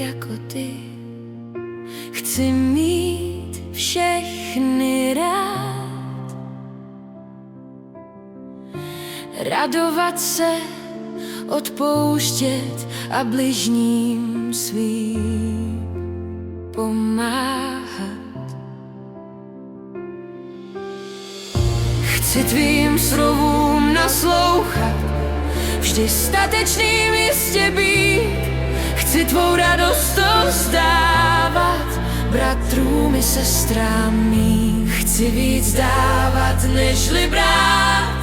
jako ty. Chci mít všechny rád, radovat se, odpouštět a bližním svým pomáhat. Chci tvým slovům naslouchat, vždy statečným jistě být. Chci tvou radost vzdávat bratrům i sestrám mým. Chci víc dávat, nežli brát,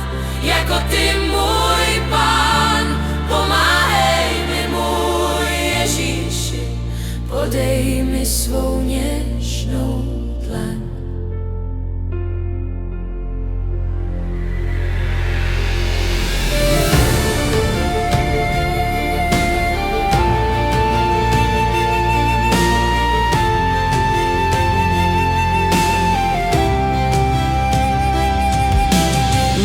jako ty můj Pán. Pomáhej mi, můj Ježíši, podej mi svou něžnou dlaň.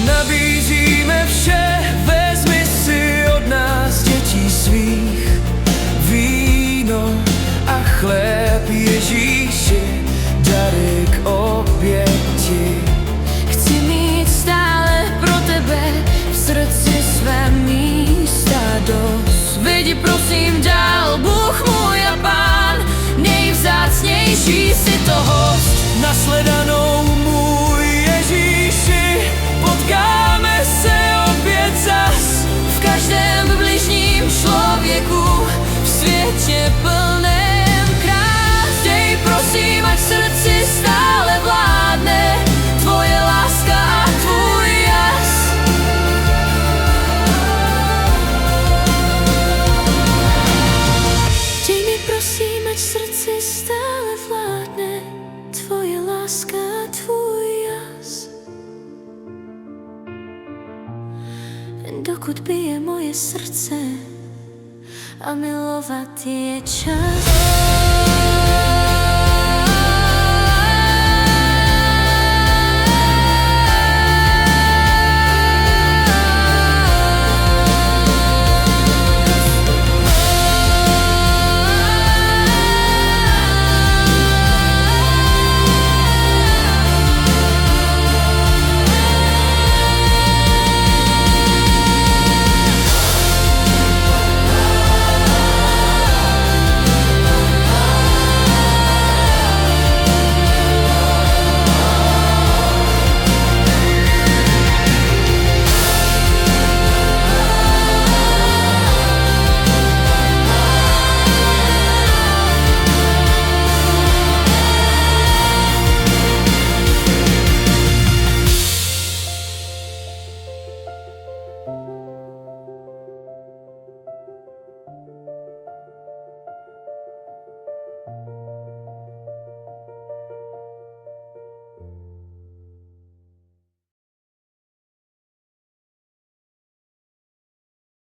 Nabízíme vše, vezmi si od nás, dětí svých, víno a chléb, Ježíši, dary k oběti. Chci mít stále pro tebe v srdci své místa dost. Vyjdi prosím dál, Bůh můj a Pán, nejvzácnější si to host. Nasledanou můj Ježíši, potkáme se opět zas. V každém bližním člověku, v světě plném krás. Dej prosím, ať v srdci stále vládne tvoje láska a tvůj jas. Dej mi prosím, ať v srdci stále vládne tvoje láska a tvůj jas. Dokud bije moje srdce a milovat je čas.